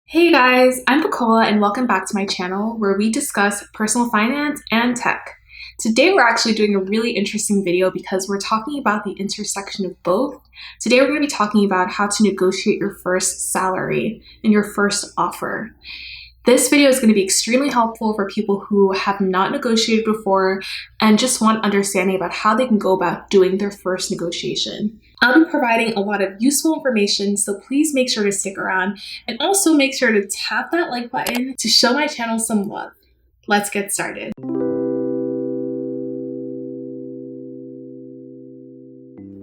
Hey guys, I'm Pacola and welcome back to my channel where we discuss personal finance and tech. Today we're actually doing a really interesting video because we're talking about the intersection of both. Today we're going to be talking about how to negotiate your first salary and your first offer. This video is going to be extremely helpful for people who have not negotiated before and just want understanding about how they can go about doing their first negotiation. I'll be providing a lot of useful information, so please make sure to stick around and also make sure to tap that like button to show my channel some love. Let's get started.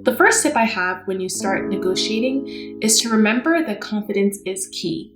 The first tip I have when you start negotiating is to remember that confidence is key.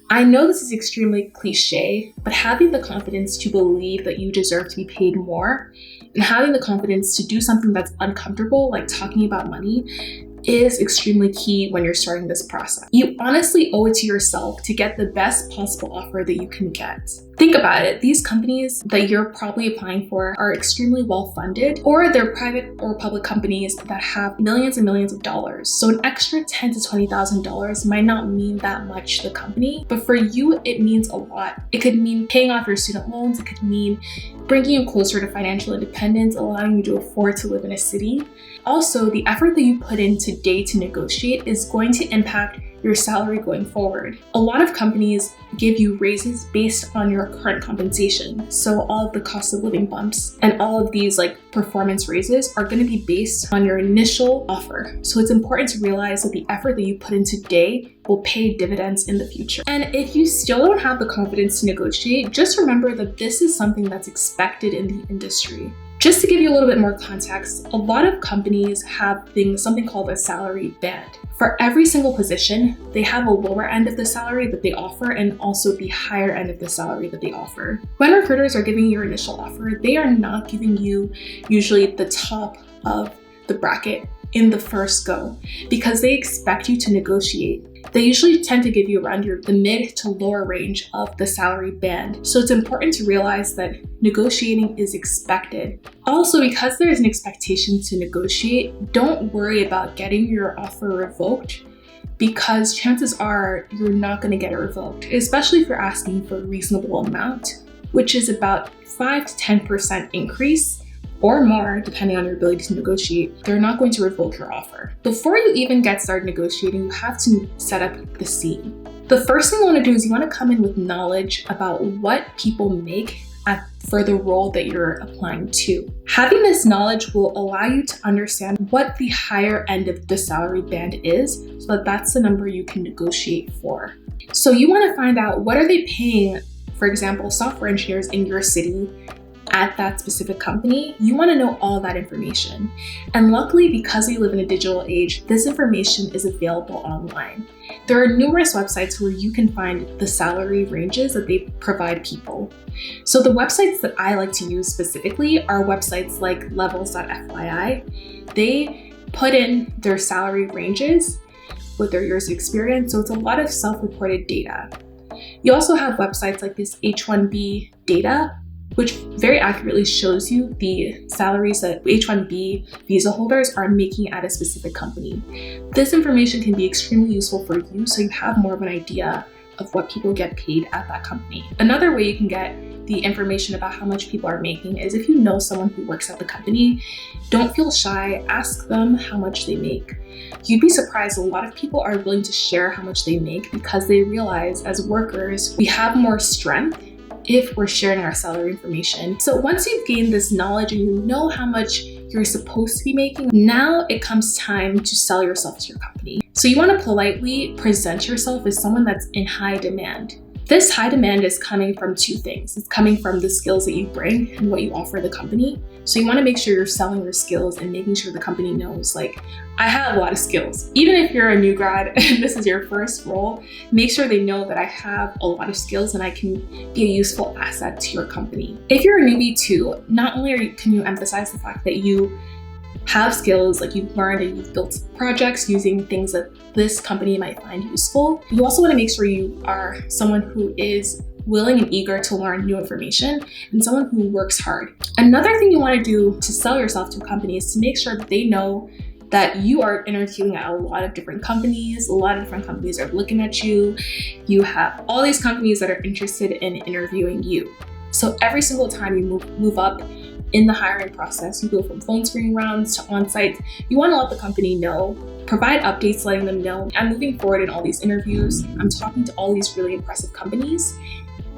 I know this is extremely cliche, but having the confidence to believe that you deserve to be paid more and having the confidence to do something that's uncomfortable, like talking about money, is extremely key when you're starting this process. You honestly owe it to yourself to get the best possible offer that you can get. Think about it. These companies that you're probably applying for are extremely well funded, or they're private or public companies that have millions and millions of dollars. So an extra $10,000 to $20,000 might not mean that much to the company, but for you, it means a lot. It could mean paying off your student loans. It could mean bringing you closer to financial independence, allowing you to afford to live in a city. Also, the effort that you put in today to negotiate is going to impact your salary going forward. A lot of companies give you raises based on your current compensation. So all of the cost of living bumps and all of these performance raises are going to be based on your initial offer. So it's important to realize that the effort that you put in today will pay dividends in the future. And if you still don't have the confidence to negotiate, just remember that this is something that's expected in the industry. Just to give you a little bit more context, a lot of companies have something called a salary band. For every single position, they have a lower end of the salary that they offer and also the higher end of the salary that they offer. When recruiters are giving your initial offer, they are not giving you usually the top of the bracket in the first go because they expect you to negotiate. They usually tend to give you around the mid to lower range of the salary band. So it's important to realize that negotiating is expected. Also, because there is an expectation to negotiate, don't worry about getting your offer revoked because chances are you're not going to get it revoked, especially if you're asking for a reasonable amount, which is about 5 to 10% increase or more, depending on your ability to negotiate. They're not going to revoke your offer. Before you even get started negotiating, you have to set up the scene. The first thing you want to do is you want to come in with knowledge about what people make for the role that you're applying to. Having this knowledge will allow you to understand what the higher end of the salary band is, so that that's the number you can negotiate for. So you want to find out, what are they paying, for example, software engineers in your city at that specific company? You want to know all that information. And luckily, because we live in a digital age, this information is available online. There are numerous websites where you can find the salary ranges that they provide people. So the websites that I like to use specifically are websites like levels.fyi. They put in their salary ranges with their years of experience, so it's a lot of self-reported data. You also have websites like this H1B data, which very accurately shows you the salaries that H1B visa holders are making at a specific company. This information can be extremely useful for you, so you have more of an idea of what people get paid at that company. Another way you can get the information about how much people are making is if you know someone who works at the company, don't feel shy, ask them how much they make. You'd be surprised, a lot of people are willing to share how much they make because they realize as workers, we have more strength if we're sharing our salary information. So once you've gained this knowledge and you know how much you're supposed to be making, now it comes time to sell yourself to your company. So you want to politely present yourself as someone that's in high demand. This high demand is coming from two things. It's coming from the skills that you bring and what you offer the company. So you want to make sure you're selling your skills and making sure the company knows, I have a lot of skills. Even if you're a new grad and this is your first role, make sure they know that I have a lot of skills and I can be a useful asset to your company. If you're a newbie too, not only can you emphasize the fact that you have skills, you've learned and you've built projects using things that this company might find useful, you also want to make sure you are someone who is willing and eager to learn new information and someone who works hard. Another thing you want to do to sell yourself to a company is to make sure that they know that you are interviewing at a lot of different companies. A lot of different companies are looking at you. You have all these companies that are interested in interviewing you. So every single time you move up in the hiring process, you go from phone screening rounds to on-site, you want to let the company know, provide updates letting them know, I'm moving forward in all these interviews. I'm talking to all these really impressive companies.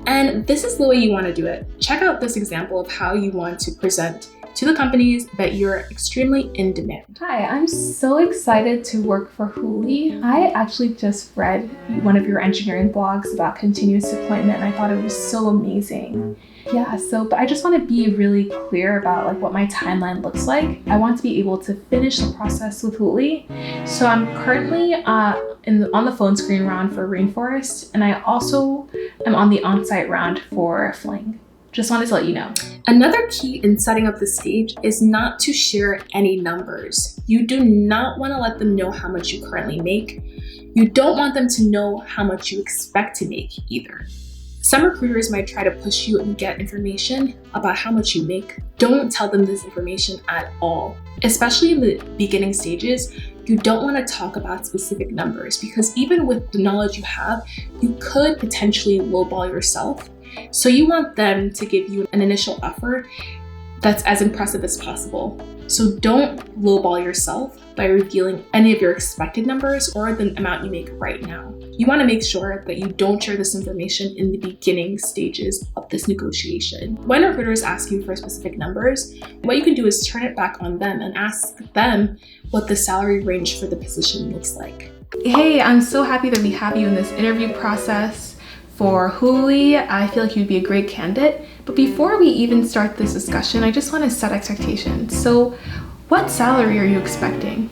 And this is the way you want to do it. Check out this example of how you want to present to the companies that you're extremely in demand. Hi, I'm so excited to work for Hooli. I actually just read one of your engineering blogs about continuous deployment and I thought it was so amazing. Yeah, but I just want to be really clear about like what my timeline looks like. I want to be able to finish the process with Hooli. So I'm currently on the phone screen round for Rainforest, and I also am on the on-site round for Fling. Just wanted to let you know. Another key in setting up the stage is not to share any numbers. You do not want to let them know how much you currently make. You don't want them to know how much you expect to make either. Some recruiters might try to push you and get information about how much you make. Don't tell them this information at all. Especially in the beginning stages, you don't want to talk about specific numbers because even with the knowledge you have, you could potentially lowball yourself. So you want them to give you an initial offer that's as impressive as possible. So don't lowball yourself by revealing any of your expected numbers or the amount you make right now. You want to make sure that you don't share this information in the beginning stages of this negotiation. When recruiters ask you for specific numbers, what you can do is turn it back on them and ask them what the salary range for the position looks like. Hey, I'm so happy that we have you in this interview process for Hooli. I feel like you'd be a great candidate. But before we even start this discussion, I just want to set expectations. So what salary are you expecting?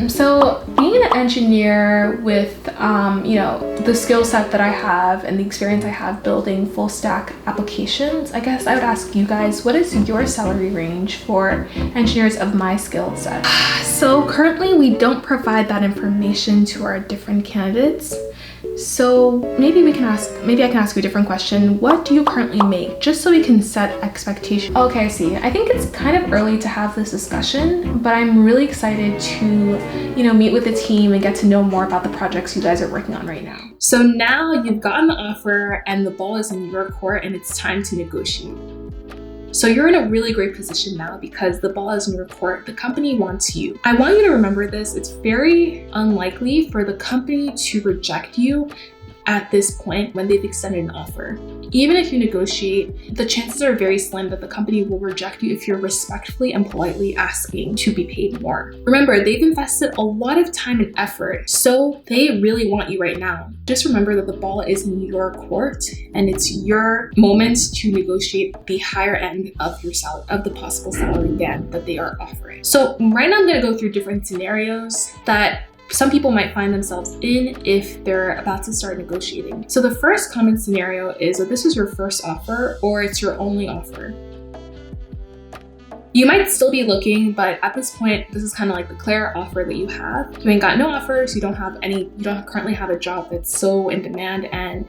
So being an engineer with, the skill set that I have and the experience I have building full stack applications, I guess I would ask you guys, what is your salary range for engineers of my skill set? So currently we don't provide that information to our different candidates. So maybe I can ask you a different question. What do you currently make? Just so we can set expectations. Okay, I see. I think it's kind of early to have this discussion, but I'm really excited to, meet with the team and get to know more about the projects you guys are working on right now. So now you've gotten the offer and the ball is in your court and it's time to negotiate. So you're in a really great position now because the ball is in your court. The company wants you. I want you to remember this. It's very unlikely for the company to reject you at this point when they've extended an offer. Even if you negotiate, the chances are very slim that the company will reject you if you're respectfully and politely asking to be paid more. Remember, they've invested a lot of time and effort, so they really want you right now. Just remember that the ball is in your court and it's your moment to negotiate the higher end of your of the possible salary band that they are offering. So right now I'm going to go through different scenarios that some people might find themselves in if they're about to start negotiating. So the first common scenario is that this is your first offer or it's your only offer. You might still be looking, but at this point, this is kind of like the clear offer that you have. You ain't got no offers, you don't currently have a job that's so in demand, and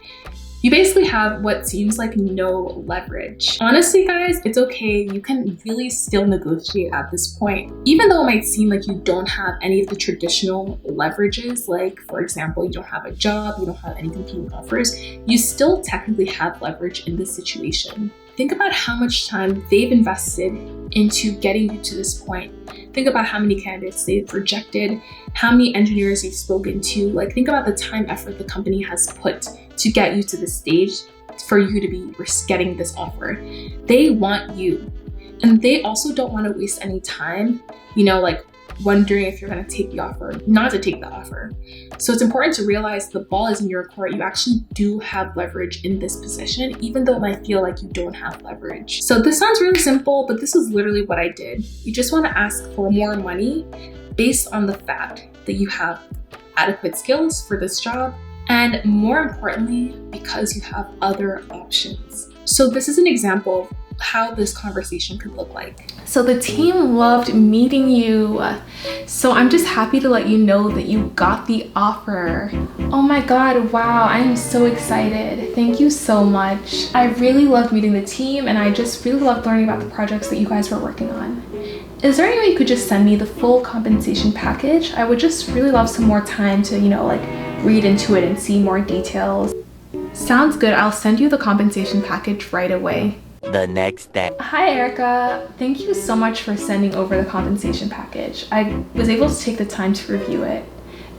you basically have what seems like no leverage. Honestly, guys, it's okay. You can really still negotiate at this point. Even though it might seem like you don't have any of the traditional leverages, like for example, you don't have a job, you don't have any competing offers, you still technically have leverage in this situation. Think about how much time they've invested into getting you to this point. Think about how many candidates they've rejected, how many engineers you've spoken to. Like, think about the time effort the company has put to get you to the stage for you to be getting this offer. They want you. And they also don't want to waste any time, wondering if you're going to take the offer, not to take the offer. So it's important to realize the ball is in your court. You actually do have leverage in this position, even though it might feel like you don't have leverage. So this sounds really simple, but this is literally what I did. You just want to ask for more money based on the fact that you have adequate skills for this job, and more importantly, because you have other options. So this is an example of how this conversation could look like. So the team loved meeting you. So I'm just happy to let you know that you got the offer. Oh my God, wow, I'm so excited. Thank you so much. I really loved meeting the team and I just really loved learning about the projects that you guys were working on. Is there any way you could just send me the full compensation package? I would just really love some more time to, like read into it and see more details. Sounds good. I'll send you the compensation package right away. The next day. Hi Erica, thank you so much for sending over the compensation package. I was able to take the time to review it.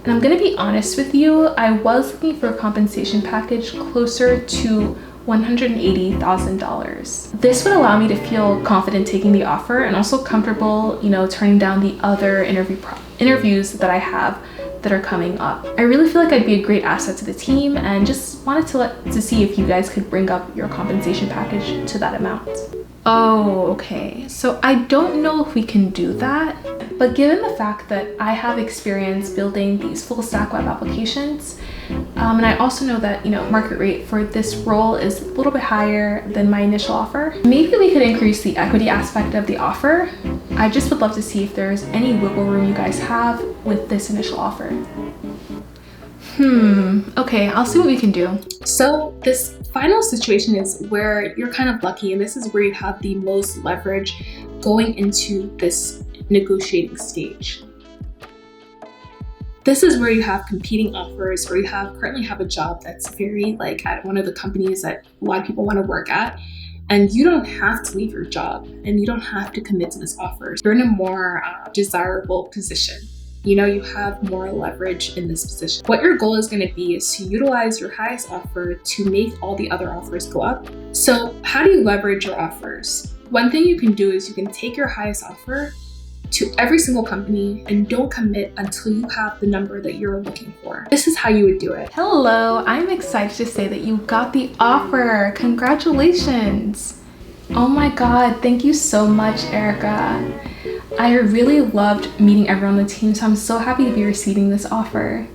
And I'm gonna be honest with you, I was looking for a compensation package closer to $180,000. This would allow me to feel confident taking the offer and also comfortable, turning down the other interviews that I have that are coming up. I really feel like I'd be a great asset to the team and just wanted to see if you guys could bring up your compensation package to that amount. Oh, okay. So I don't know if we can do that, but given the fact that I have experience building these full stack web applications, and I also know that, market rate for this role is a little bit higher than my initial offer, maybe we could increase the equity aspect of the offer. I just would love to see if there's any wiggle room you guys have with this initial offer. Okay, I'll see what we can do. So this final situation is where you're kind of lucky, and this is where you have the most leverage going into this negotiating stage. This is where you have competing offers, or you currently have a job that's very at one of the companies that a lot of people want to work at, and you don't have to leave your job and you don't have to commit to this offer. You're in a more desirable position. You have more leverage in this position. What your goal is going to be is to utilize your highest offer to make all the other offers go up. So how do you leverage your offers? One thing you can do is you can take your highest offer to every single company and don't commit until you have the number that you're looking for. This is how you would do it. Hello, I'm excited to say that you got the offer. Congratulations. Oh my God, thank you so much, Erica. I really loved meeting everyone on the team, so I'm so happy to be receiving this offer.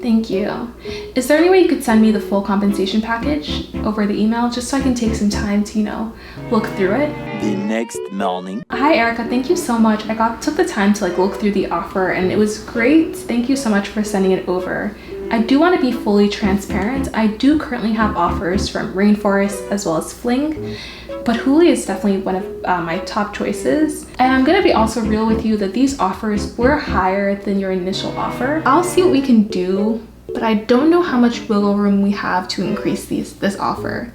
Thank you. Is there any way you could send me the full compensation package over the email just so I can take some time to, look through it? The next morning. Hi Erica, thank you so much. I took the time to look through the offer and it was great. Thank you so much for sending it over. I do want to be fully transparent. I do currently have offers from Rainforest as well as Fling, but Hooli is definitely one of my top choices. And I'm going to be also real with you that these offers were higher than your initial offer. I'll see what we can do, but I don't know how much wiggle room we have to increase this offer.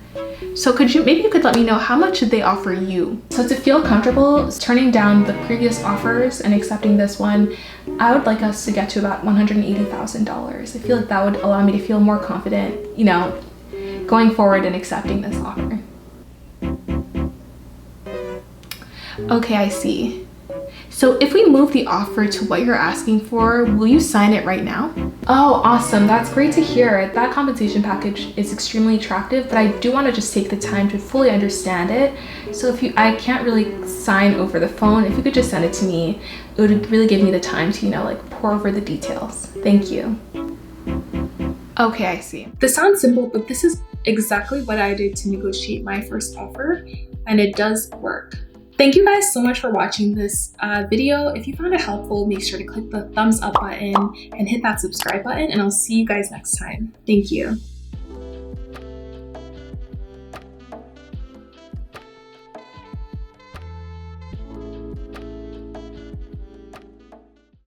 So maybe you could let me know, how much did they offer you? So to feel comfortable turning down the previous offers and accepting this one, I would like us to get to about $180,000. I feel like that would allow me to feel more confident, going forward and accepting this offer. Okay, I see. So if we move the offer to what you're asking for, will you sign it right now? Oh, awesome. That's great to hear. That compensation package is extremely attractive, but I do want to just take the time to fully understand it. So I can't really sign over the phone. If you could just send it to me, it would really give me the time to, pour over the details. Thank you. Okay, I see. This sounds simple, but this is exactly what I did to negotiate my first offer, and it does work. Thank you guys so much for watching this video. If you found it helpful, make sure to click the thumbs up button and hit that subscribe button, and I'll see you guys next time. Thank you.